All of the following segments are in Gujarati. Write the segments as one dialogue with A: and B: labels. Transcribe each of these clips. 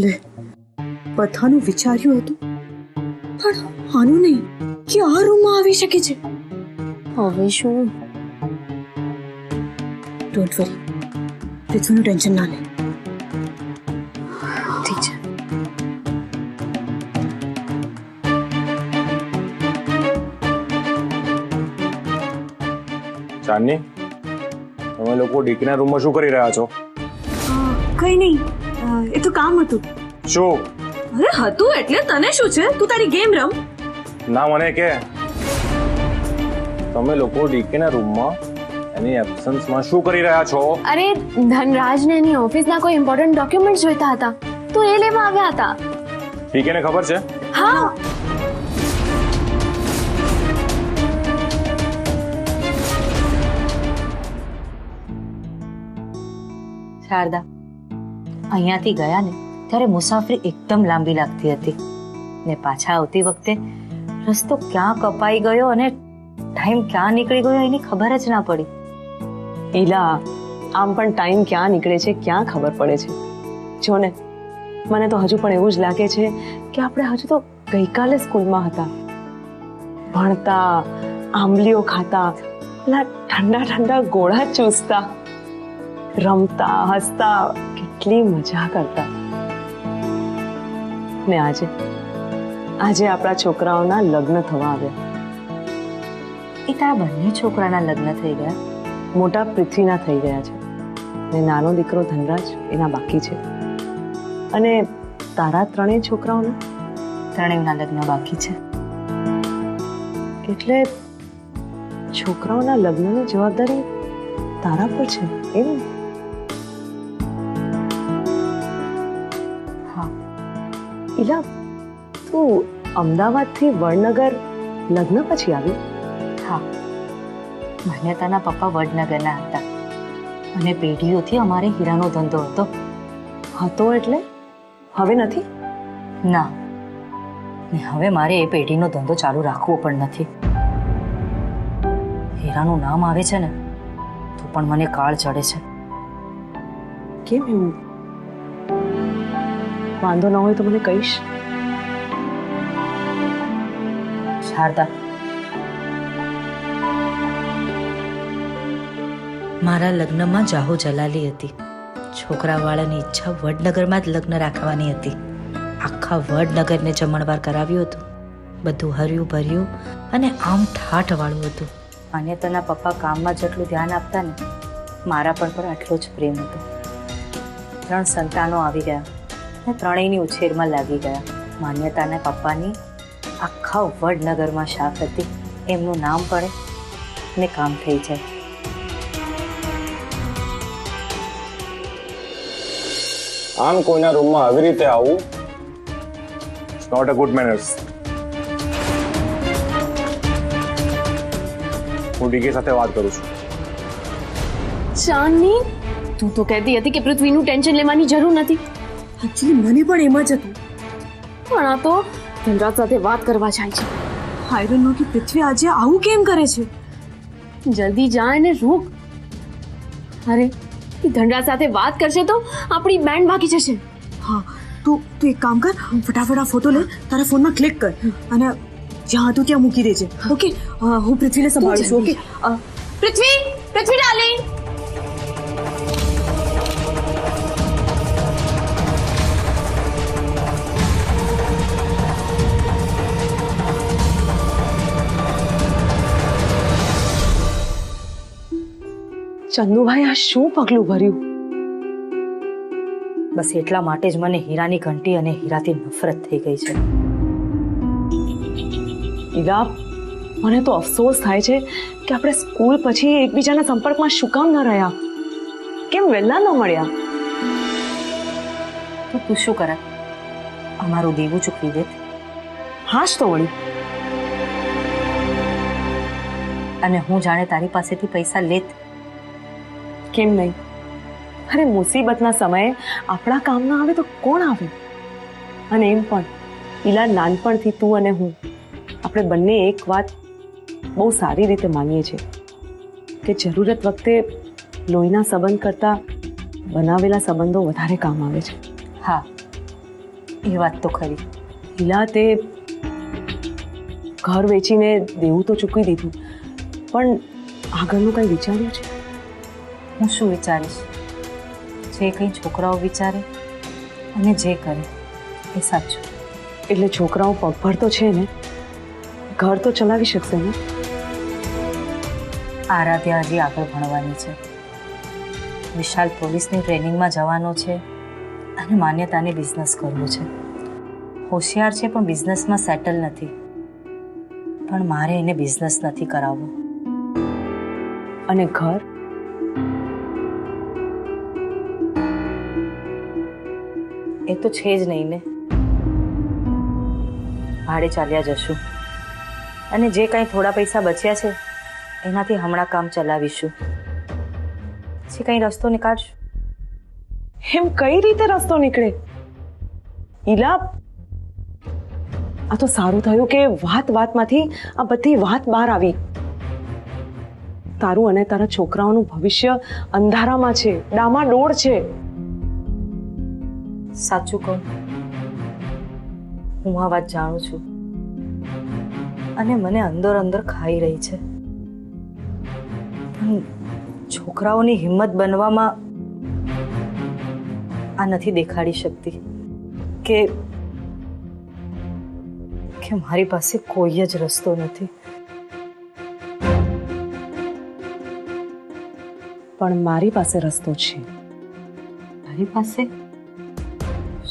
A: લે, બધાનું વિચાર્યું હતું પણ આનું નહીં કે આ રૂમમાં આવી શકે છે.
B: હવે શું?
A: ડોન્ટ વરી, પૃથ્વીનું ટેન્શન ના લે.
B: ઠીક છે.
C: ચાંદની, તમે લોકો ડીકીના રૂમમાં શું કરી રહ્યા છો?
A: કઈ નહીં, એ તો કામ હતું.
C: શું?
A: અરે હતું એટલે તને શું છે? તું તારી ગેમ રમ.
C: ના, મને કે તમે લોકો ડીકીના રૂમમાં એની એબ્સન્સમાં શું કરી રહ્યા છો?
B: અરે ધનરાજને એની ઓફિસના કોઈ ઇમ્પોર્ટન્ટ ડોક્યુમેન્ટ્સ જોઈતા હતા તો એ લેવા આવ્યા હતા.
C: ડીકીને ખબર છે?
B: હા.
D: શારદા, અહીંયાથી ગયા ને ત્યારે મુસાફરી એકદમ લાંબી લાગતી હતી ને પાછા આવતી વખતે રસ્તો ક્યાં કપાઈ ગયો અને ટાઈમ ક્યાં નીકળી ગયો એની ખબર જ ના પડી.
E: ઈલા, આમ પણ ટાઈમ ક્યાં નીકળે છે ક્યાં ખબર પડે છે. જો ને, મને તો હજુ પણ એવું જ લાગે છે કે આપણે હજુ તો ગઈકાલે સ્કૂલમાં હતા, ભણતા, આંબલીઓ ખાતા, પેલા ઠંડા ઠંડા ગોળા ચૂસતા, રમતા, હસતા, કેટલી મજા કરતા. ને આજે આપણા છોકરાઓના લગ્ન થવા આવ્યા.
D: એ તારા બંને છોકરાના લગ્ન થઈ ગયા?
E: મોટા પૃથ્વીના થઈ ગયા છે ને નાનો દીકરો ધનરાજ એના બાકી છે. અને તારા ત્રણેય છોકરાઓના?
D: ત્રણેયના લગ્ન બાકી છે.
E: એટલે છોકરાઓના લગ્નની જવાબદારી તારા પર છે એમ?
D: હા.
E: ઈલા, તું અમદાવાદથી વડનગર લગ્ન પછી આવી?
D: હા, માન્યતાના પપ્પા વડનગરના હતા અને પેઢીઓથી અમારે હીરાનો ધંધો હતો.
E: હતો એટલે હવે નથી?
D: ના, ને હવે મારે એ પેઢીનો ધંધો ચાલુ રાખવો પણ નથી. હીરાનું નામ આવે છે ને તો પણ મને કાળ ચડે છે.
E: કેમ એવું? વાંધો ન હોય તો મને કહીશ.
D: શારદા, મારા લગ્નમાં જાહો જલાલી હતી. છોકરાવાળાની ઈચ્છા વડનગરમાં જ લગ્ન રાખવાની હતી. આખા વડનગરને જમણવાર કરાવ્યું હતું. બધું હર્યું ભર્યું અને આમ ઠાઠવાળું હતું. માન્યતાના પપ્પા કામમાં જેટલું ધ્યાન આપતા ને મારા પર આટલો જ પ્રેમ હતો. 3 સંતાનો આવી ગયા અને ત્રણેયની ઉછેરમાં લાગી ગયા. માન્યતાના પપ્પાની આખા વડનગરમાં શાખ હતી. એમનું નામ પડે ને કામ થઈ જાય.
C: આમ કોઈના રૂમમાં આવી રીતે આવું નોટ અ ગુડ મેનર્સ. હું ડીકે સાથે વાત કરું છું.
B: ચાંદની, તું તો કહેતી હતી કે પૃથ્વીનું ટેન્શન લેવાની જરૂર નથી.
A: એકચ્યુઅલી મને પણ એમ જ હતું.
B: પણ આ તો ધનરાજ સાથે વાત કરવા જાય છે.
A: આઈ ડોન્ટ નો કે પૃથ્વી આજે આવું કેમ કરે છે.
B: જલ્દી જા અને રોક. અરે, એ ધનરાજ સાથે વાત કરશે તો આપણી બેન્ડ બાકી જશે.
A: હા, તું એક કામ કર, ફટાફટ આ ફોટો લે, તારા ફોનમાં ક્લિક કર અને જ્યાં હતું ત્યાં મૂકી દેજે. ઓકે, હું પૃથ્વીને સંભાળું છું. ઓકે
B: પૃથ્વી ડાર્લિંગ.
E: ચંદુભાઈ, આ શું પગલું ભર્યું?
D: બસ એટલા માટે જ મને હીરાની ઘંટી અને હીરાથી નફરત થઈ ગઈ છે.
E: ઈલા, મને તો અફસોસ થાય છે કે આપણે સ્કૂલ પછી એકબીજાના સંપર્કમાં શું કામ ન રહ્યા? કેમ વહેલા ન મળ્યા?
D: તો તું શું કરત? અમારું દેવું ચૂકવી દેત
E: હાશ તો વળી.
D: અને હું જાણે તારી પાસેથી પૈસા લેત.
E: કેમ નહીં? અરે, મુસીબતના સમયે આપણા કામ ના આવે તો કોણ આવે? અને એમ પણ ઈલા, નાનપણથી તું અને હું આપણે બંને એક વાત બહુ સારી રીતે માનીએ છીએ કે જરૂરત વખતે લોહીના સંબંધ કરતા બનાવેલા સંબંધો વધારે કામ આવે છે.
D: હા, એ વાત તો ખરી.
E: ઈલા, તે ઘર વેચીને દેવું તો ચૂકવી દીધું, પણ આગળનું કંઈ વિચાર્યું છે?
D: હું શું વિચારીશ? જે કંઈ છોકરાઓ વિચારે અને જે કરે એ સાચું.
E: એટલે છોકરાઓ પગભર તો છે ને, ઘર તો ચલાવી શકશે ને?
D: આરાધ્યા હજી આગળ ભણવાની છે, વિશાલ પોલીસની ટ્રેનિંગમાં જવાનો છે અને માન્યતાને બિઝનેસ કરવું છે. હોશિયાર છે પણ બિઝનેસમાં સેટલ નથી. પણ મારે એને બિઝનેસ નથી કરાવવો.
E: અને ઘર?
D: એ તો છે જ નહીં ને. ભાડે ચાલ્યા જશું અને જે કાંઈ થોડા પૈસા બચ્યા છે એનાથી હમણાં કામ ચલાવીશું. પછી કંઈ રસ્તો નીકાળશું.
E: એમ કઈ રીતે રસ્તો નીકળે? ઈલા, આ તો સારું થયું કે વાતમાંથી આ બધી વાત બહાર આવી. તારું અને તારા છોકરાઓનું ભવિષ્ય અંધારામાં છે, ડામાડોળ છે.
D: સાચું કહું, હું આ વાત જાણું છું અને મને અંદર અંદર ખાઈ રહી છે. પણ છોકરાઓની હિંમત બનવામાં આ નથી દેખાડી શકતી કે મારી પાસે કોઈ જ રસ્તો નથી.
E: પણ મારી પાસે રસ્તો છે.
D: મારી પાસે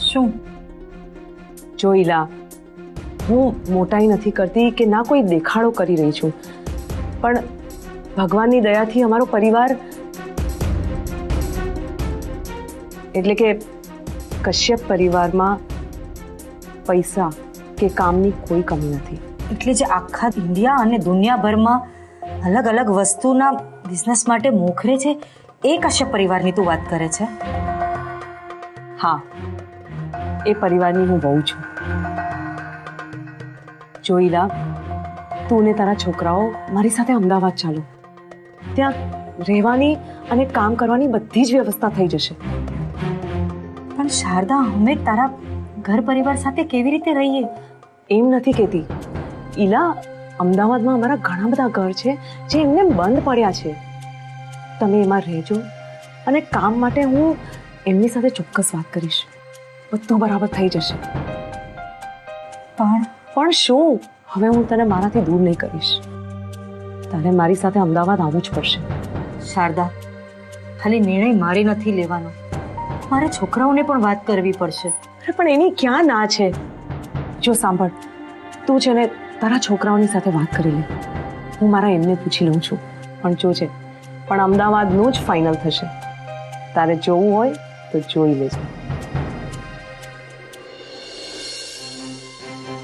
D: શું?
E: જોઈલા, હું મોટાઈ નથી કરતી કે ના કોઈ દેખાડો કરી રહી છું, પણ ભગવાનની દયાથી અમારો પરિવાર, એટલે કે કશ્યપ પરિવારમાં પૈસા કે કામની કોઈ કમી નથી.
D: એટલે જે આખા ઇન્ડિયા અને દુનિયાભરમાં અલગ અલગ વસ્તુના બિઝનેસ માટે મોખરે છે એ કશ્યપ પરિવારની તું વાત કરે છે?
E: હા, એ પરિવારની હું વહુ છું. જોઈલા, તું ને તારા છોકરાઓ મારી સાથે અમદાવાદ ચાલો. ત્યાં રહેવાની અને કામ કરવાની બધી જ વ્યવસ્થા થઈ જશે.
D: પણ શારદા, અમે તારા ઘર પરિવાર સાથે કેવી રીતે રહીએ?
E: એમ નથી કહેતી ઈલા, અમદાવાદમાં અમારા ઘણા બધા ઘર છે જે એમને બંધ પડ્યા છે. તમે એમાં રહેજો અને કામ માટે હું એમની સાથે ચોક્કસ વાત કરીશ. બધું બરાબર થઈ જશે. પણ શું? હવે હું તને મારાથી દૂર નહીં કરીશ. તારે મારી સાથે અમદાવાદ આવવું જ પડશે.
D: શારદા, ખાલી નિર્ણય મારે નથી લેવાનો, મારે છોકરાઓને પણ વાત કરવી પડશે.
E: અરે પણ એની ક્યાં ના છે? જો સાંભળ, તું છે ને તારા છોકરાઓની સાથે વાત કરી લે. હું મારા એમને પૂછી લઉં છું. પણ જોજે, પણ અમદાવાદનું જ ફાઇનલ થશે. તારે જોવું હોય તો જોઈ લેજે.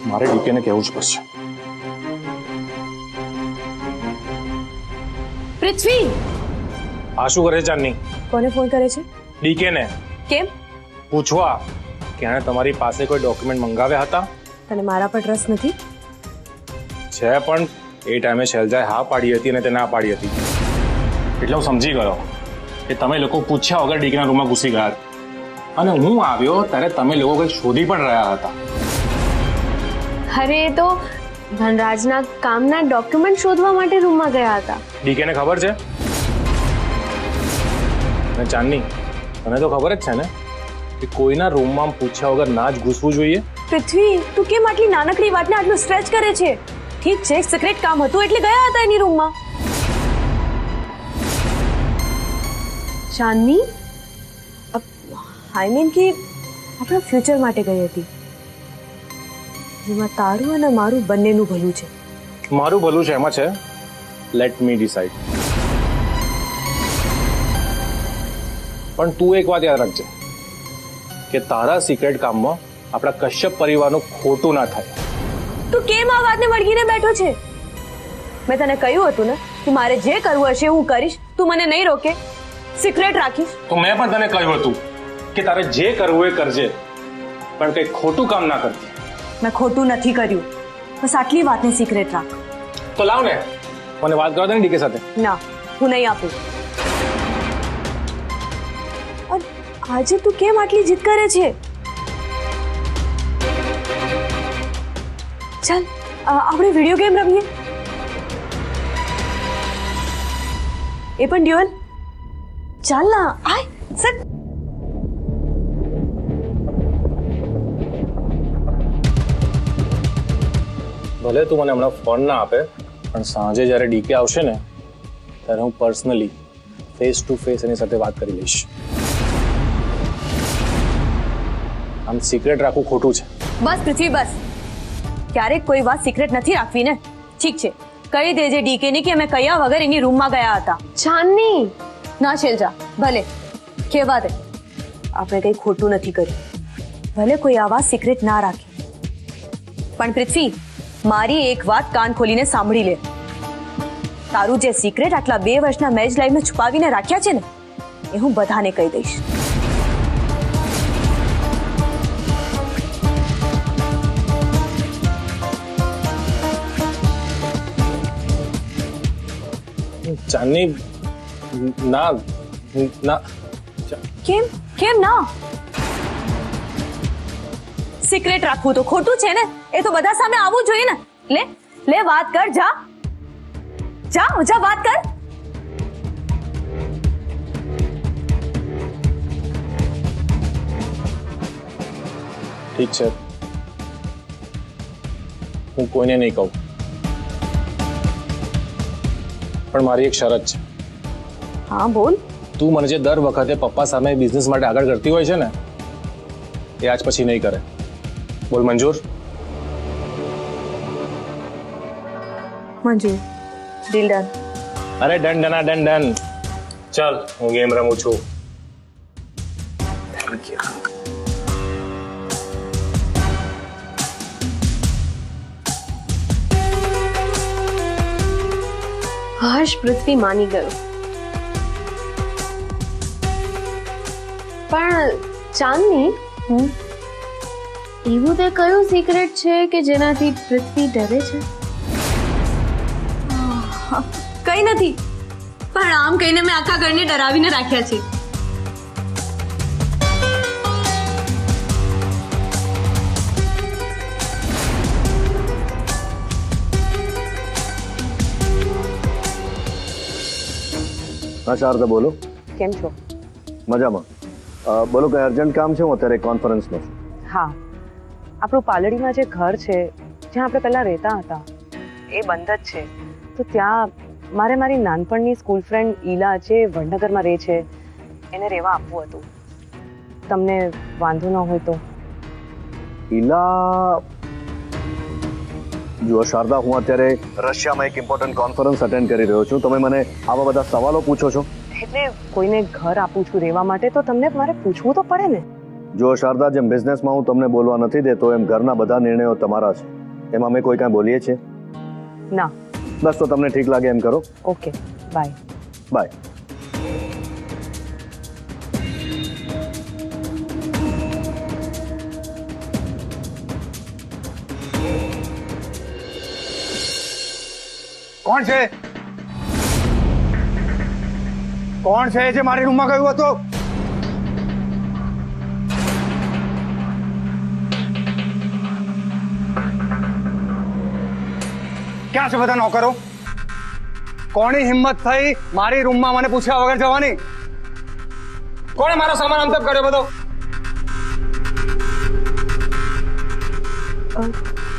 C: મારે ડીકેને કહેવું જ પડશે.
B: પૃથ્વી!
C: આ શું કરે છે ચાંદની?
B: કોને ફોન કરે છે?
C: ડીકેને
B: કેમ?
C: પૂછવા કે એણે તમારી પાસે કોઈ ડોક્યુમેન્ટ મંગાવ્યા હતા?
B: તને મારા પર ટ્રસ્ટ નથી?
C: છે, પણ એ ટાઈમે શૈલજાએ હા પાડી હતી અને તે ના પાડી હતી. એટલે હું સમજી ગયો કે તમે લોકો પૂછ્યા વગર ડીકેના રૂમમાં ઘૂસી ગયા અને હું આવ્યો ત્યારે તમે લોકો કંઈક શોધી પણ રહ્યા હતા.
B: અરે, એ તો ધનરાજના કામના ડોક્યુમેન્ટ શોધવા માટે રૂમમાં ગયા હતા.
C: ડીકેને ખબર છે? અને ચાંદની, તને તો ખબર જ છે ને કે કોઈના રૂમમાં પૂછ્યા વગર ના જ ઘૂસવું જોઈએ.
B: પૃથ્વી, તું કેમ આટલી નાનકડી વાતને આટલું સ્ટ્રેચ કરે છે? ઠીક છે, સિક્રેટ કામ હતું એટલે ગયા હતા એની રૂમમાં. ચાંદની, આઈ મીન કે આપણા ફ્યુચર માટે ગઈ હતી, જેમાં તારું અને મારું બંનેનું ભલું છે.
C: મારું ભલું છે એમાં છે, લેટ મી ડિસાઇડ. પણ તું એક વાત યાદ રાખજે કે તારા સિક્રેટ કામમાં આપણા કશ્યપ પરિવારનું ખોટું ના થાય.
B: તું કેમ આ વાતને વળગીને બેઠો છે? મેં તને કહ્યું હતું ને કે મારે જે કરવું હશે હું કરીશ. તું મને નહીં રોકે, સિક્રેટ રાખીશ.
C: તો મેં પણ તને કહ્યું હતું કે તારે જે કરવું એ કરજે, પણ કંઈ ખોટું કામ ના કરતી.
A: મેં ખોટું નથી કર્યું, બસ આટલી વાતને સિક્રેટ રાખ.
C: તો લાવ ને, મને વાત કરવા દે ને ડીકે સાથે.
B: ના, હું નહીં આપું. આજે તું કેમ આટલી જીદ કરે છે? ચાલ આપણે વિડીયો ગેમ રમીએ, એ પણ ડ્યુઅલ. ચાલ ના આય સર.
C: ભલે તું મને હમણાં ફોન ના આપે, પણ સાંજે જ્યારે ડીકે આવશે ને ત્યારે હું પર્સનલી ફેસ ટુ ફેસ એની સાથે વાત કરી લઈશ. આમ સિક્રેટ રાખવું ખોટું છે.
B: બસ પૃથ્વી બસ, ક્યારેક કોઈ વાત સિક્રેટ નથી રાખવી ને. ઠીક છે, કહી દેજે ડીકે ની કે અમે કયા વગર એની રૂમમાં ગયા હતા.
E: ચાંદની,
B: ના શૈલજા, ભલે કેવા દે, આપણે કઈ ખોટું નથી કર્યું. ભલે કોઈ આ વાત સિક્રેટ ના રાખે, પણ પૃથ્વી મારી એક વાત કાન ખોલીને સાંભળી લે. તારું જે સિક્રેટ આટલા 2 વર્ષના મેચ લાઈવમાં છુપાવીને રાખ્યા છે ને, એ હું બધાને કહી દઈશ.
C: ચાંદની, ના ના.
B: કેમ કેમ ના? સિક્રેટ રાખવું તો ખોટું છે ને, એ તો બધા સામે આવવું જોઈએ ને. લે લે વાત કર, જા જા જા વાત કર.
C: ઠીક છે, હું કોઈને નહીં કહું, પણ મારી એક શરત છે.
B: હા બોલ.
C: તું મને જે દર વખતે પપ્પા સામે બિઝનેસ માટે આગળ કરતી હોય છે ને, એ આજ પછી નહીં કરે. બોલ મંજૂર?
B: મંજૂર. Deal done.
C: અરે ડન ડના ડન ડન. ચાલ હું ગેમ રમું છું. Thank you.
E: હર્ષ પૃથ્વી માની ગયો. પણ ચાંદની, એવું તે કયું સિક્રેટ છે કે જેનાથી પૃથ્વી ડરે છે?
B: કઈ નથી, પણ આમ કહીને મેં આખા ઘરને ડરાવીને રાખ્યા છે.
F: હા શારદા બોલો.
E: કેમ છો?
F: મજામાં. બોલો કઈ અર્જન્ટ કામ છે? હું અત્યારે કોન્ફરન્સમાં છું.
E: હા, આપણું પાલડીમાં જે ઘર છે જ્યાં આપણે પહેલા રહેતા હતા એ બંધ જ છે. તો ત્યાં મારે મારી નાનપણની સ્કૂલ ફ્રેન્ડ ઈલા જે વડનગરમાં રહે છે એને રહેવા આપવું હતું. તમને વાંધો ન હોય તો?
F: ઈલા, જુઓ શારદા, હું અત્યારે રશિયામાં એક ઇમ્પોર્ટન્ટ કોન્ફરન્સ અટેન્ડ કરી રહ્યો છું. તમે મને આવા બધા સવાલો પૂછો છો.
E: એટલે કોઈને ઘર આપું છું રહેવા માટે તો તમને મારે પૂછવું તો પડે ને.
F: જુઓ શારદા, જેમ બિઝનેસમાં હું તમને બોલવા નથી દેતો એમ ઘરના બધા નિર્ણયો તમારા છે. એમાં અમે કોઈ કાંઈ બોલીએ છીએ?
E: ના.
F: બસ તો તમને ઠીક લાગે એમ કરો.
E: Okay, bye.
F: બાય.
G: કોણ છે? કોણ છે જે મારી રૂમમાં ગયું હતું? ક્યાં છે બધા નોકરો? કોની હિંમત થઈ મારી રૂમમાં મને પૂછ્યા વગર જવાની? કોણે મારો સામાન અંતપ કર્યો બધો?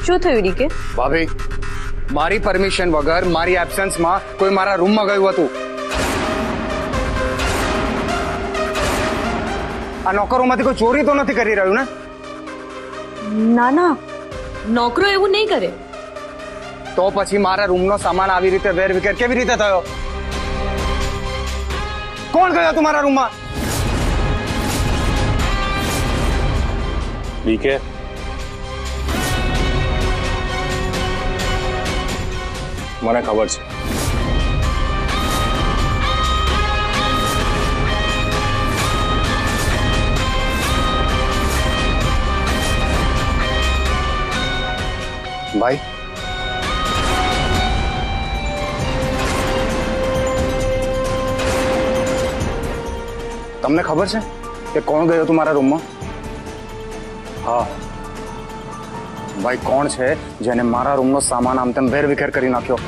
B: શું થયું ડીકે?
G: ભાભી, મારી પરમિશન વગર મારી એબ્સન્સમાં કોઈ મારા રૂમમાં ગયું હતું. આ નોકરોમાંથી કોઈ ચોરી તો નથી કરી રહ્યું ને?
B: ના ના, નોકરો એવું નહીં કરે.
G: તો પછી મારા રૂમનો સામાન આવી રીતે વેરવિખેર કેવી રીતે થયો? કોણ ગયો તું મારા રૂમમાં?
C: ડીકે, મને ખબર છે.
G: ભાઈ, તમને ખબર છે કે કોણ ગયો હતું મારા રૂમમાં?
C: હા,
G: ભાઈ કોણ છે જેને મારા રૂમનો સામાન આમ તેમ વેરવિખેર કરી નાખ્યો?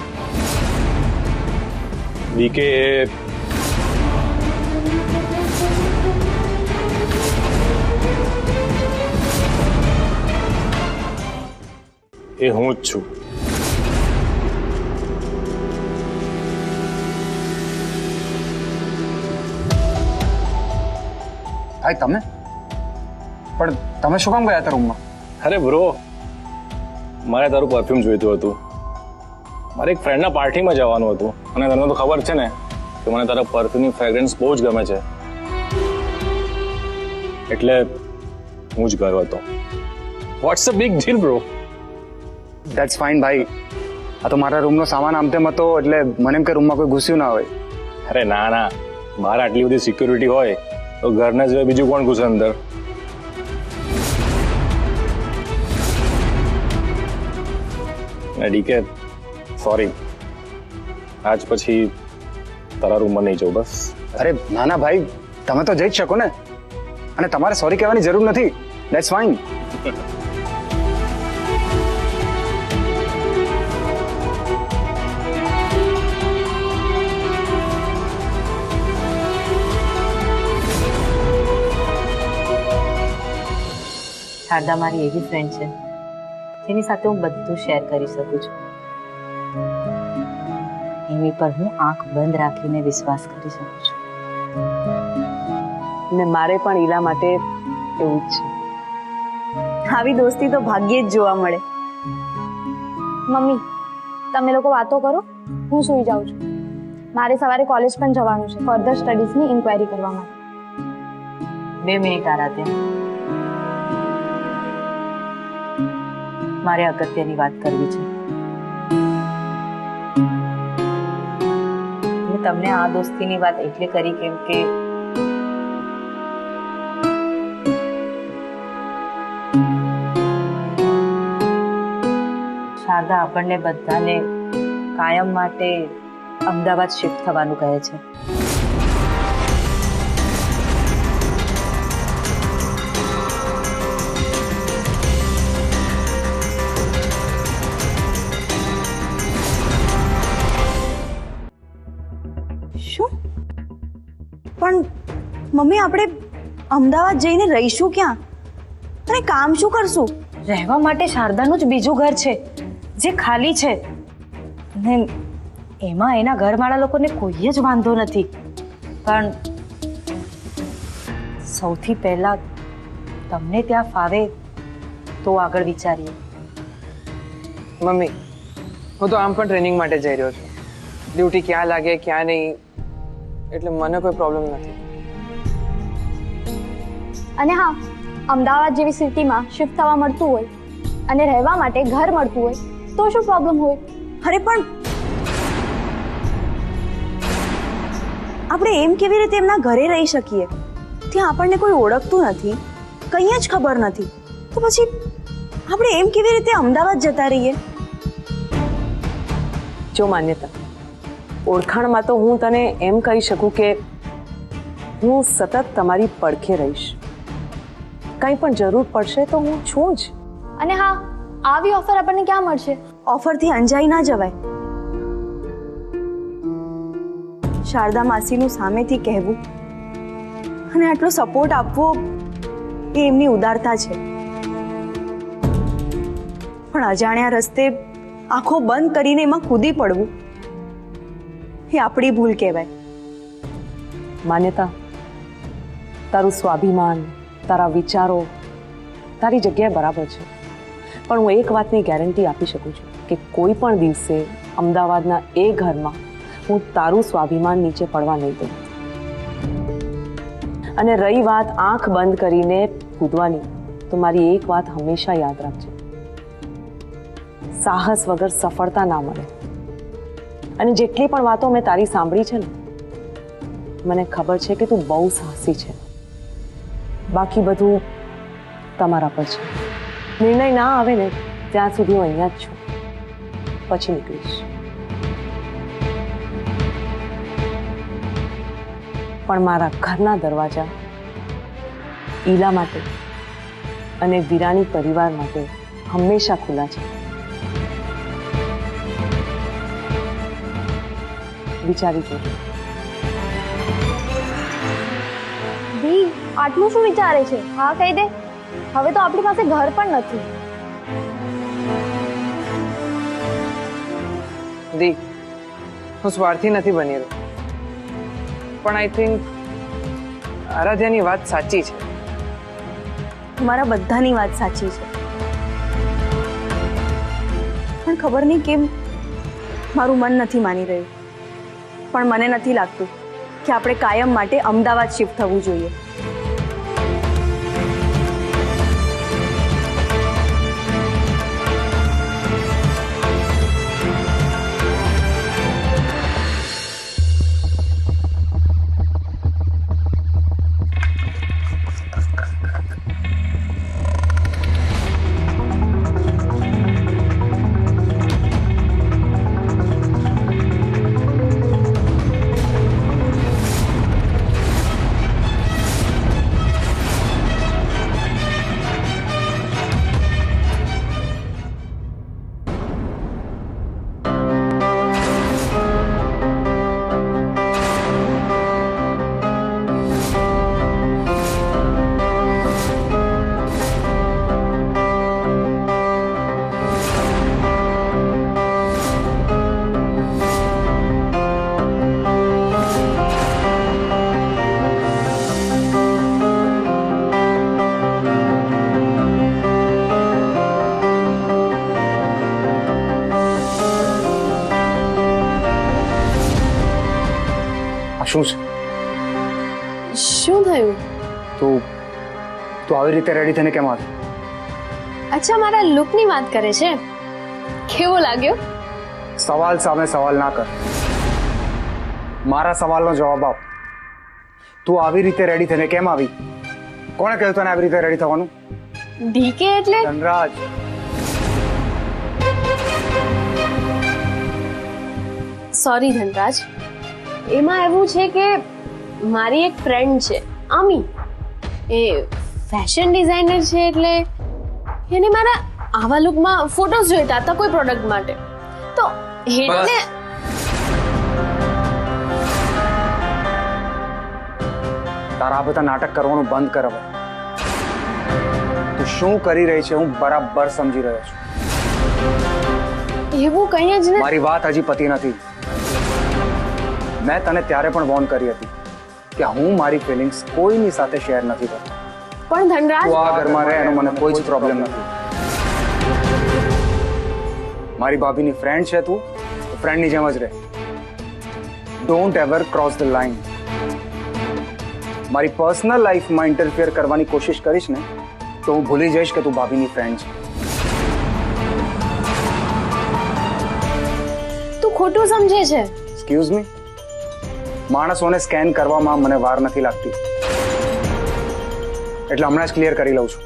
C: ડીકે એ હું જ છું.
G: ભાઈ તમે પણ તમે શું કામ ગયા હતા રૂમમાં?
C: અરે બ્રો, મારે તારું પરફ્યુમ જોઈતું હતું. મારે એક ફ્રેન્ડના પાર્ટીમાં જવાનું હતું અને તને તો ખબર છે ને કે મને તારા પરફ્યુમની ફ્રેગ્રન્સ બહુ જ ગમે છે, એટલે હું જ ગયો હતો. What's a big deal bro?
G: That's fine ભાઈ. આ તો મારા રૂમનો સામાન આમ તેમ હતો એટલે મને એમ કે રૂમમાં કોઈ ઘૂસ્યું ના હોય.
C: અરે ના ના, બહાર આટલી બધી સિક્યુરિટી હોય તો ઘરના જ બીજું કોણ ઘૂસે અંદર? ડીકે સોરી, આજ પછી તારા રૂમમાં નહીં જાઉં બસ.
G: અરે ના ના ભાઈ, તમે તો જઈ જ શકો ને, અને તમારે સોરી કહેવાની જરૂર નથી. That's fine.
D: શારદા મારી એવી ફ્રેન્ડ છે જેની સાથે હું બધું શેર કરી શકું છું. એની પર હું આંખ બંધ રાખીને વિશ્વાસ કરી શકું છું.
E: ને મારે પણ ઈલા માટે એવું જ છે.
B: આવી દોસ્તી તો ભાગ્યે જ જોવા મળે.
H: મમ્મી, તમે લોકો વાતો કરો, હું સૂઈ જાઉં છું. મારે સવારે કોલેજ પણ જવાનું છે, ફર્ધર સ્ટડીઝની ઇન્ક્વાયરી કરવા માટે.
D: 2 મિનિટ આરાધ્યા, મારે અગત્યની વાત કરવી છે. મેં તમને આ દોસ્તીની વાત એટલે કરી કેમ કે શારદા આપણને બધાને કાયમ માટે અમદાવાદ શિફ્ટ થવાનું કહે છે.
A: શું? પણ મમ્મી, આપણે અમદાવાદ જઈને રહીશું ક્યાં અને કામ શું કરશું?
D: રહેવા માટે શારદાનું જ બીજું ઘર છે જે ખાલી છે, ને એમાં એના ઘરવાળા લોકોને કોઈ જ વાંધો નથી. પણ સૌથી પહેલા તમને ત્યાં ફાવે તો આગળ વિચારીએ.
E: મમ્મી, હું તો આમ પણ ટ્રેનિંગ માટે જઈ રહ્યો છું. ડ્યુટી ક્યાં લાગે ક્યાં નહીં એટલે મને કોઈ પ્રોબ્લેમ નથી.
H: અને હા, અમદાવાદ જેવી સિટીમાં શિફ્ટ થવા મળતું હોય અને રહેવા માટે ઘર મળતું હોય તો શું પ્રોબ્લેમ હોય?
A: અરે પણ આપણે એમ કેવી રીતે એમના ઘરે રહી શકીએ? ત્યાં આપણને કોઈ ઓળખતું નથી, કંઈ જ ખબર નથી, તો પછી આપણે એમ કેવી રીતે અમદાવાદ જતા રહીએ?
E: જો માન્યતા, ઓળખાણમાં તો હું તને એમ કહી શકું કે હું સતત તમારી પડખે રહીશ. કંઈ પણ જરૂર પડશે તો હું છું જ.
H: અને હા, આવી ઓફર આપણને ક્યાં મળશે?
A: ઓફરથી અંજાઈ ના જવાય. શારદા માસીનું સામેથી કહેવું અને આટલો સપોર્ટ આપવો એ એમની ઉદારતા છે. પણ અજાણ્યા રસ્તે આંખો બંધ કરીને એમાં કૂદી પડવું એ આપણી ભૂલ કહેવાય.
E: માન્યતા, તારું સ્વાભિમાન, તારા વિચારો તારી જગ્યાએ બરાબર છે, પણ હું એક વાતની ગેરંટી આપી શકું છું કે કોઈ પણ દિવસે અમદાવાદના એ ઘરમાં હું તારું સ્વાભિમાન નીચે પડવા નહીં દઉં. અને રહી વાત આંખ બંધ કરીને કૂદવાની, તો મારી એક વાત હંમેશા યાદ રાખજે, સાહસ વગર સફળતા ના મળે. અને જેટલી પણ વાતો મેં તારી સાંભળી છે ને, મને ખબર છે કે તું બહુ સાહસી છે. બાકી બધું તમારા પર છે. નિર્ણય ના આવે ને ત્યાં સુધી હું અહીંયા જ છું, પછી નીકળીશ. પણ મારા ઘરના દરવાજા, ઈલા માટે અને વિરાણી પરિવાર માટે હંમેશા ખુલ્લા છે. વિચારી જોજો.
H: દી આટલું શું વિચારે છે? હા કહી દે. હવે તો આપણી પાસે ઘર પણ નથી.
I: દી હું સ્વાર્થી નથી બની રહ્યો, પણ આઈ થિંક આરાધ્યાની વાત સાચી છે.
B: મારા બધાની વાત સાચી છે, પણ ખબર નહીં કેમ મારું મન નથી માની રહ્યું. પણ મને નથી લાગતું કે આપણે કાયમ માટે અમદાવાદ શિફ્ટ થવું જોઈએ.
G: શું છે?
H: શું થયું?
G: તું આવી રીતે રેડી થઈને કેમ આવી?
H: અચ્છા, મારા લુકની વાત કરે છે. કેવો લાગ્યો?
G: સવાલ સામે સવાલ ના કર, મારા સવાલનો જવાબ આપ. તું આવી રીતે રેડી થઈને કેમ આવી? કોણે કહ્યું તને આવી રીતે રેડી થવાનું?
H: ડીકે એટલે?
G: ધનરાજ.
H: સોરી ધનરાજ, એમાં એવું છે કે મારી એક ફ્રેન્ડ છે આમી, એ ફેશન ડિઝાઇનર છે, એટલે એને મારા આવા લુકમાં ફોટોઝ જોઈતા હતા કોઈ પ્રોડક્ટ માટે, તો એટલે
G: તારા આ બધા નાટક કરવાનું બંધ કર હવે. તું શું કરી રહી છે હું બરાબર સમજી રહ્યો છું.
H: એવું કંઈ જ નથી.
G: મારી વાત હજી પતી નથી. મેં તને ત્યારે પણ વોર્ન કરી હતી કે હું મારી ફિલિંગ્સ કોઈની સાથે શેર નથી કરતો.
H: પણ ધનરાજ,
G: તું આ ઘરમાં રહે એનો મને કોઈ જ પ્રોબ્લેમ નથી. મારી ભાભીની ફ્રેન્ડ છે તું, ફ્રેન્ડની જેમ જ રહે. Don't ever cross the line. મારી પર્સનલ લાઈફમાં ઇન્ટરફિયર કરવાની કોશિશ કરીશ ને તો હું ભૂલી જઈશ કે તું ભાભીની ફ્રેન્ડ છે.
H: તું ખોટું સમજે છે.
G: એક્સક્યુઝ મી, માણસોને સ્કેન કરવામાં મને વાર નથી લાગતી, એટલે હમણાં જ ક્લિયર કરી લઉં છું.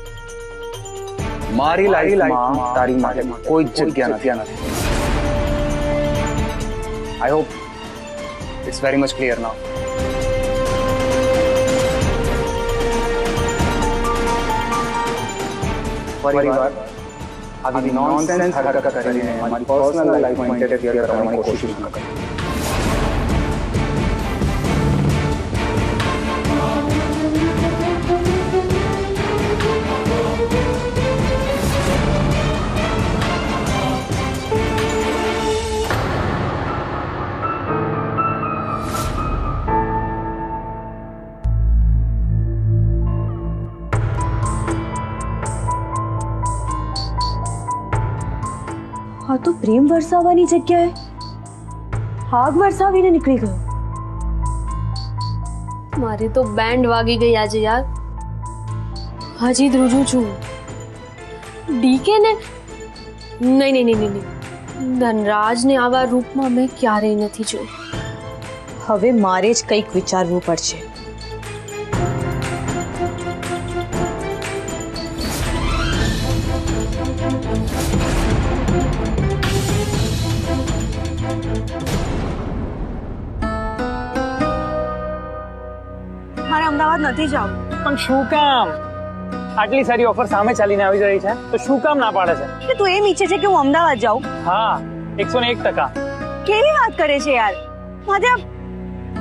G: મારી લાઈફમાં તારી માટે કોઈ જ જગ્યા નથી. I hope it's very much clear now. પરિવાર આવી નોનસેન્સ હરકત કરીને મારી પર્સનલ લાઈફમાં ઇન્ટરફિયર કરવાની કોશિશ ન કરે.
B: હા તો પ્રેમ વરસાવવાની જગ્યાએ આગ વરસાવીને નીકળી ગયો.
H: મારી તો બેન્ડ વાગી ગઈ આજે યાર. હજી ધ્રુજું છું. ડીકે ને નહીં, ધનરાજને આવા રૂપમાં મેં ક્યારેય નથી જોઈ.
B: હવે મારે જ કંઈક વિચારવું પડશે. મારે અમદાવાદ નથી જવું.
I: પણ શું કામ?
J: આટલી સારી ઓફર સામે ચાલીને આવી રહી છે તો શું કામ ના પાડે છે?
B: કે તું એમ ઈચ્છે છે કે હું અમદાવાદ જાઉં?
J: હા, 101%.
B: કેવી વાત કરે છે યાર માધ્યા,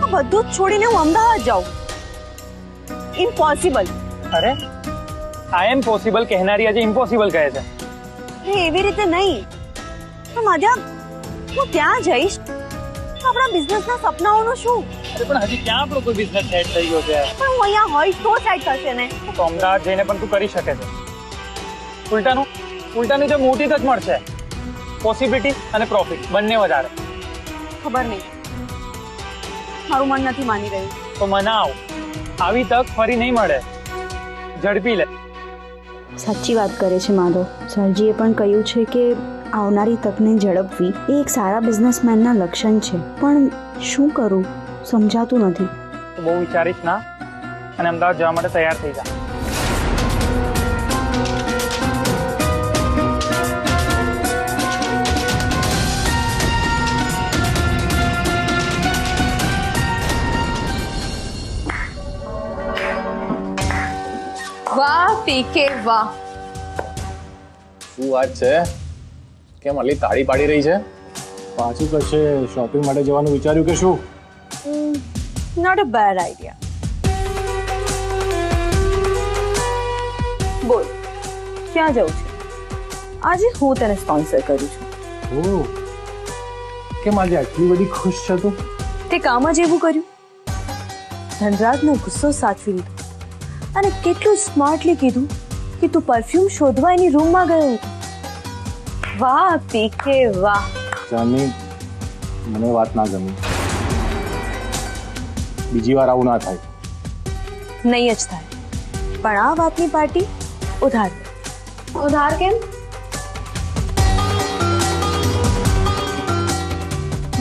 B: આ બધું જ છોડીને હું અમદાવાદ જાઉં? ઇમ્પોસિબલ.
J: અરે આઈ એમ પોસિબલ કહેનારી આજે ઇમ્પોસિબલ કહે છે.
B: એવી રીતે નહીં. તો માધ્યા, હું ત્યાં જઈશ તો આપણા બિઝનેસના સપનાઓનું શું?
J: અરે પણ હજી ક્યાં આપણો કોઈ બિઝનેસ સેટ થઈ ગયો છે?
B: પણ હું અહીંયા હોઈશ તો સેટ થશે ને.
J: તો અમદાવાદ જઈને પણ તું કરી શકે છે. ઉલટાનું જે મોટી તક મળશે, પોસિબિલિટી અને પ્રોફિટ બંને વધારે.
B: ખબર નહીં, મારું મન નથી માની રહ્યું.
J: તો મનાવ, આવી તક ફરી નહીં મળે. ઝડપી લે.
A: સાચી વાત કરે છે માધવ. સરજીએ પણ કહ્યું છે કે આવનારી તકને ઝડપવી એ એક સારા બિઝનેસમેનના લક્ષણ છે. પણ શું કરું સમજાતું નથી.
J: તો બહુ વિચારીશ ના અને અમદાવાદ જવા માટે તૈયાર થઈ જા.
H: વાહ પીકે વાહ.
C: શું વાત છે? કેમ આટલી તાળી પાડી રહી છે? પાછું કશે શોપિંગ માટે જવાનું વિચાર્યું કે શું?
B: Not a bad idea. બોલ, ક્યાં જવું છે? આજે હું તને સ્પોન્સર કરું છું.
C: ઓહ, કેમ આજે આટલી બધી ખુશ છે તું?
B: તે કામ જ એવું કર્યું, ધનરાજનો ગુસ્સો સાચવી લીધો અને કેટલું સ્માર્ટલી કીધું કે તું પરફ્યુમ શોધવા એની રૂમમાં ગયો હતો. વાહ પીકે વાહ.
C: જાની, મને વાત ના ગમી. બીજી વાર આવું ના થાય.
B: નહીં જ થાય, પણ આ વાતની પાર્ટી ઉધાર.
H: ઉધાર કેમ?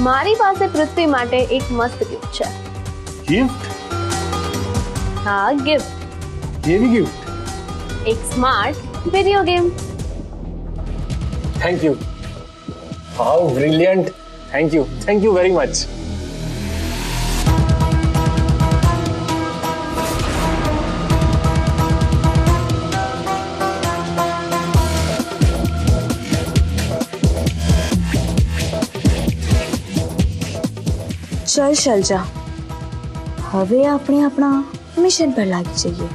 H: મારી પાસે પૃથ્વી માટે એક મસ્ત ગિફ્ટ છે.
C: ગિફ્ટ?
H: હા, ગિફ્ટ.
C: કેવી ગિફ્ટ?
H: એક smart video game.
C: Thank you. How brilliant. Thank you very much.
A: ચલ શલજા, હવે આપણે આપણા મિશન પર લાગી જઈએ.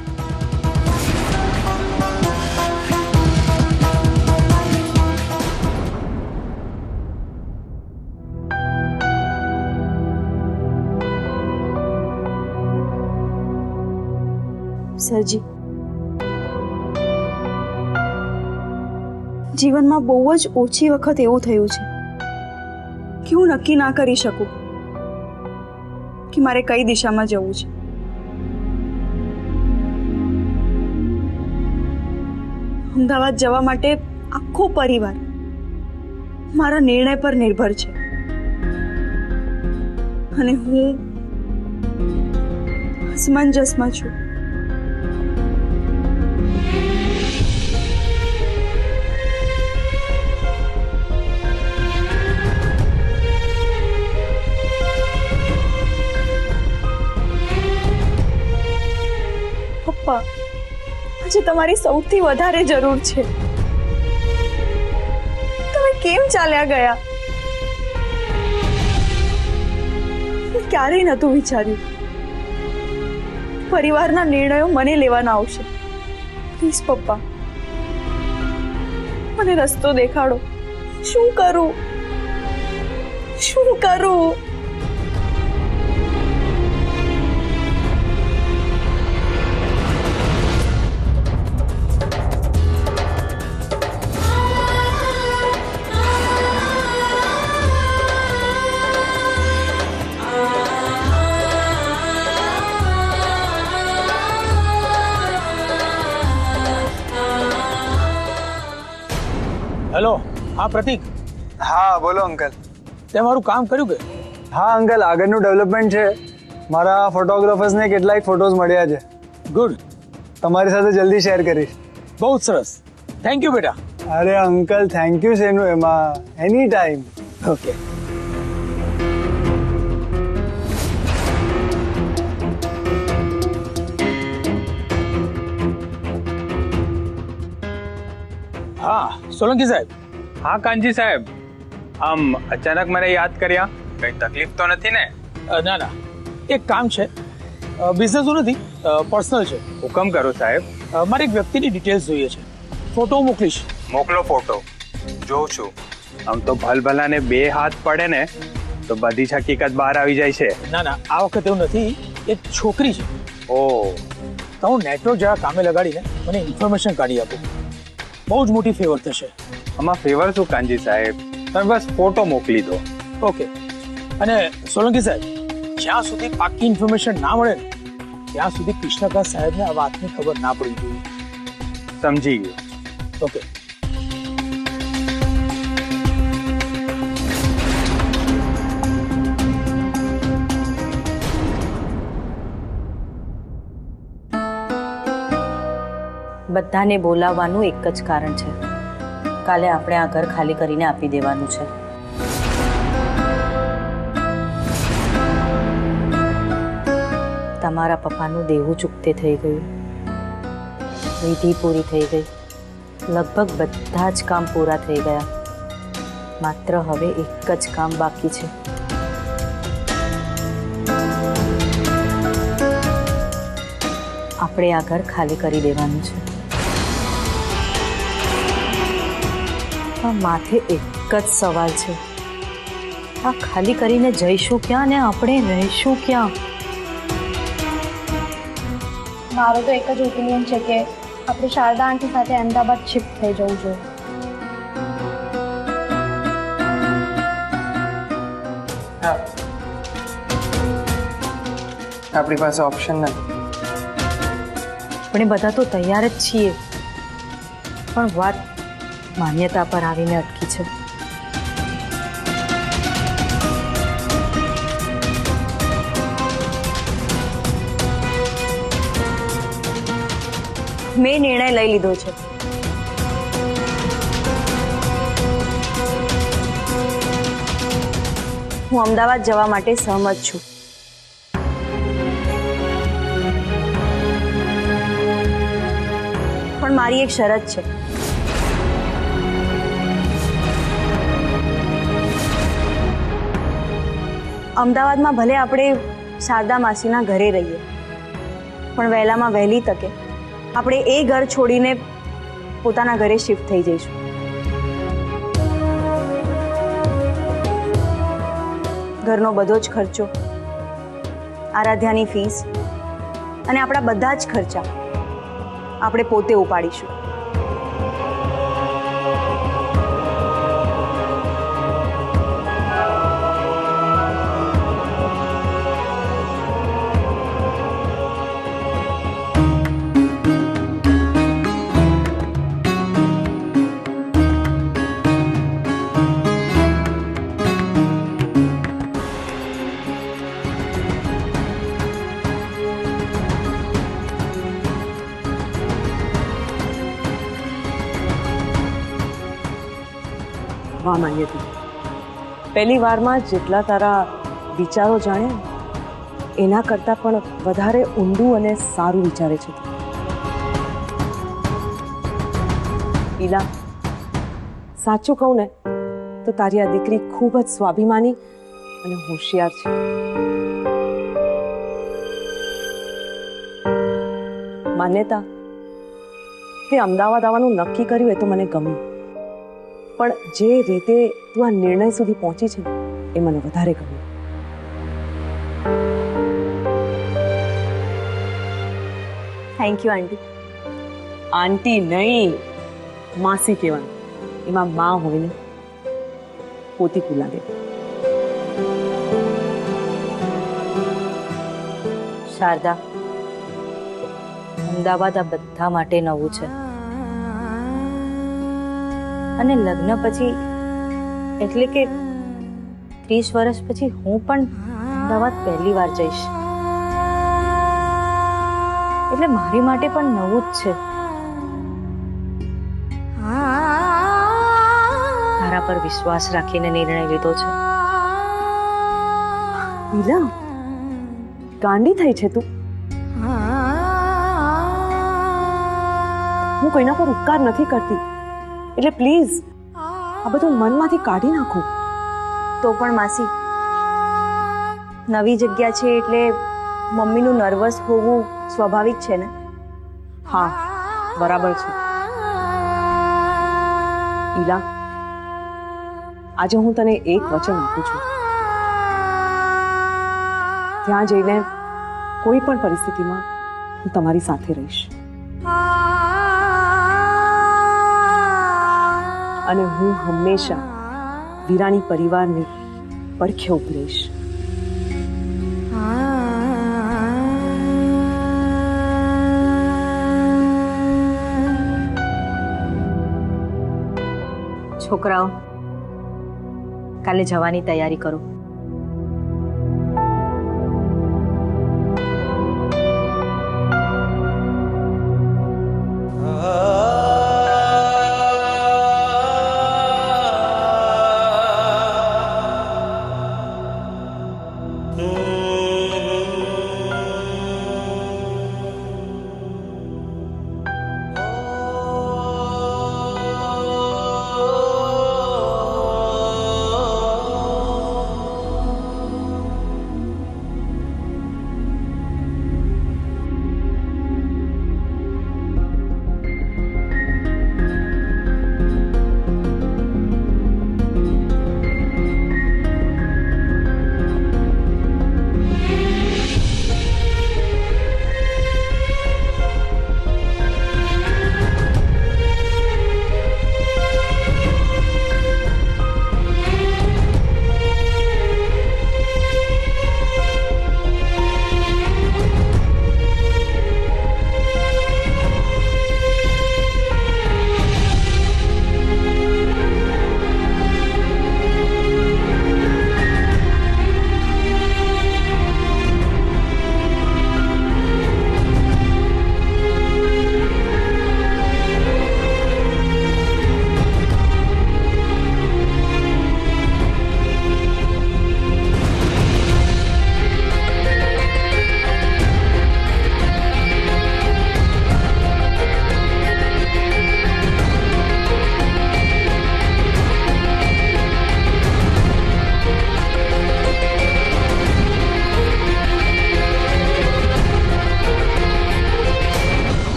A: સરજી, જીવનમાં બહુ જ ઓછી વખત એવું થયું છે કે હું નક્કી ના કરી શકું કે મારે કઈ દિશામાં જવું છે. અમદાવાદ જવા માટે આખો પરિવાર મારા નિર્ણય પર નિર્ભર છે અને હું અસમંજસમાં છું. પપ્પા, આજે તમારી સૌથી વધારે જરૂર છે. તમે કેમ ચાલ્યા ગયા? મેં ક્યારેય નહોતું વિચાર્યું પરિવારના નિર્ણયો મને લેવાના આવશે. પ્લીઝ પપ્પા, મને રસ્તો દેખાડો. શું કરું?
J: હેલો, હા પ્રતીક.
G: હા બોલો અંકલ.
J: તે મારું કામ કર્યું કે?
G: હા અંકલ, આગળનું ડેવલપમેન્ટ છે. મારા ફોટોગ્રાફર્સને કેટલાક ફોટોઝ મળ્યા છે.
J: ગુડ.
G: તમારી સાથે જલ્દી શેર કરીશ.
J: બહુ સરસ. થેન્ક યુ બેટા.
G: અરે અંકલ, થેન્ક યુ શેનું એમાં, એની ટાઈમ.
J: ઓકે. હા સોલંકી સાહેબ.
I: હા કાનજી સાહેબ, આમ અચાનક મને યાદ કર્યા, કઈ તકલીફ તો નથી ને?
J: ના ના, એક કામ છે, બિઝનેસ નથી, પર્સનલ છે.
I: હુકમ કરો સાહેબ.
J: મારે એક વ્યક્તિની ડિટેલ્સ જોઈએ છે, ફોટો મોકલીશ.
I: મોકલો ફોટો, જોઉં છું. આમ તો ભલભલાને બે હાથ પડે ને તો બધી જ હકીકત બહાર આવી જાય છે.
J: ના ના, આ વખતે એવું નથી, એક છોકરી છે.
I: ઓ,
J: તો હું નેટવર્ક જરા કામે લગાડીને મને ઇન્ફોર્મેશન કાઢી આપું, બહુ જ મોટી ફેવર થશે.
I: આમાં ફેવર શું કાનજી સાહેબ, તમે બસ ફોટો મોકલી દો.
J: ઓકે. અને સોલંકી સાહેબ, જ્યાં સુધી પાકી ઇન્ફોર્મેશન ના મળે ને ત્યાં સુધી કૃષ્ણકાંત સાહેબને આ વાતની ખબર ના પડવી જોઈએ.
I: સમજી ગયો.
J: ઓકે.
D: બધાને બોલાવવાનું એક જ કારણ છે, કાલે આપણે આ ઘર ખાલી કરીને આપી દેવાનું છે. તમારા પપ્પાનું દેવું ચૂકતે થઈ ગયું, વિધિ પૂરી થઈ ગઈ, લગભગ બધા જ કામ પૂરા થઈ ગયા. માત્ર હવે એક જ કામ બાકી છે. આપણે આ ઘર ખાલી કરી દેવાનું છે. માથે એક જ સવાલ છે, આ ખાલી કરીને જઈશું ક્યાં ને આપણે રહીશું ક્યાં?
H: મારો તો એક જ ઓપિનિયન છે કે આપણે શારદા આંટી સાથે અમદાવાદ શિફ્ટ થઈ જવું જોઈએ.
I: હા, આપણી પાસે ઓપ્શન નથી.
D: આપણે બધા તો તૈયાર જ છીએ, પણ વાત માન્યતા પર આવીને અટકી છે.
B: મેં નિર્ણય લઈ લીધો છે. હું અમદાવાદ જવા માટે સહમત છું. પણ મારી એક શરત છે. અમદાવાદમાં ભલે આપણે શારદા માસીના ઘરે રહીએ, પણ વહેલામાં વહેલી તકે આપણે એ ઘર છોડીને પોતાના ઘરે શિફ્ટ થઈ જઈશું. ઘરનો બધો જ ખર્ચો, આરાધ્યાની ફીસ અને આપણા બધા જ ખર્ચા આપણે પોતે ઉપાડીશું.
E: વાહ માન્યતા, પહેલી વારમાં જેટલા તારા વિચારો જાણ્યા એના કરતાં પણ વધારે ઊંડું અને સારું વિચારે છે તું. ઈલા, સાચું કહું ને તો તારી આ દીકરી ખૂબ જ સ્વાભિમાની અને હોશિયાર છે. માન્યતા, તે અમદાવાદ આવવાનું નક્કી કર્યું એ તો મને ગમ્યું, પણ જે રીતે તું આ નિર્ણય સુધી પહોંચી છે એ મને વધારે ગમ્યું.
B: થેન્ક યુ આંટી.
E: આંટી નહીં, માસી કહેવાનું. એમાં માં હોય ને પોતીકું લાગે.
D: શારદા, અમદાવાદ આ બધા માટે નવું છે, અને લગ્ન પછી એટલે કે 30 વર્ષ પછી હું પણ અમદાવાદ પહેલી વાર જઈશ, એટલે મારી માટે પણ નવું જ છે. તારા પર વિશ્વાસ રાખીને નિર્ણય લીધો છે.
E: ઈલા, ગાંડી થઈ છે તું. હું કોઈના પર ઉપકાર નથી કરતી, એટલે પ્લીઝ આ બધું મનમાંથી કાઢી નાખો.
B: તો પણ માસી, નવી જગ્યા છે એટલે મમ્મીનું નર્વસ હોવું સ્વાભાવિક છે ને.
E: હા, બરાબર છે. ઈલા, આજે હું તને એક વચન આપું છું. ત્યાં જઈને કોઈ પણ પરિસ્થિતિમાં હું તમારી સાથે રહીશ અને હું હંમેશા વીરાણી પરિવારની પડખે ઊભી રહીશ.
D: છોકરાઓ, કાલે જવાની તૈયારી કરો.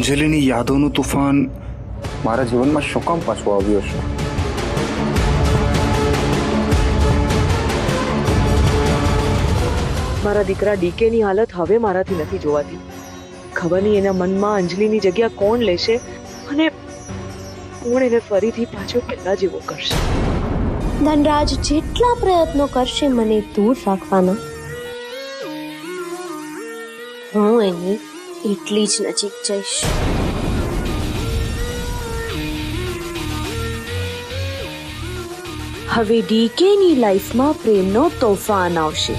G: અંજલિની યાદોનું તુફાન મારા જીવનમાં શું કામ પાછું આવ્યું હશે?
E: મારા દીકરા ડીકેની હાલત હવે મારાથી નથી જોવાતી. ખબર નહીં એના મનમાં અંજલિની જગ્યા કોણ લેશે અને કોણ એને ફરીથી પાછો પહેલા જેવો કરશે.
H: ધનરાજ જેટલા પ્રયત્નો કરશે મને દૂર રાખવાના, હું એની એટલી જ નજીક જઈશ.
B: હવે ડીકેની લાઈફમાં પ્રેમનો તોફાન આવશે.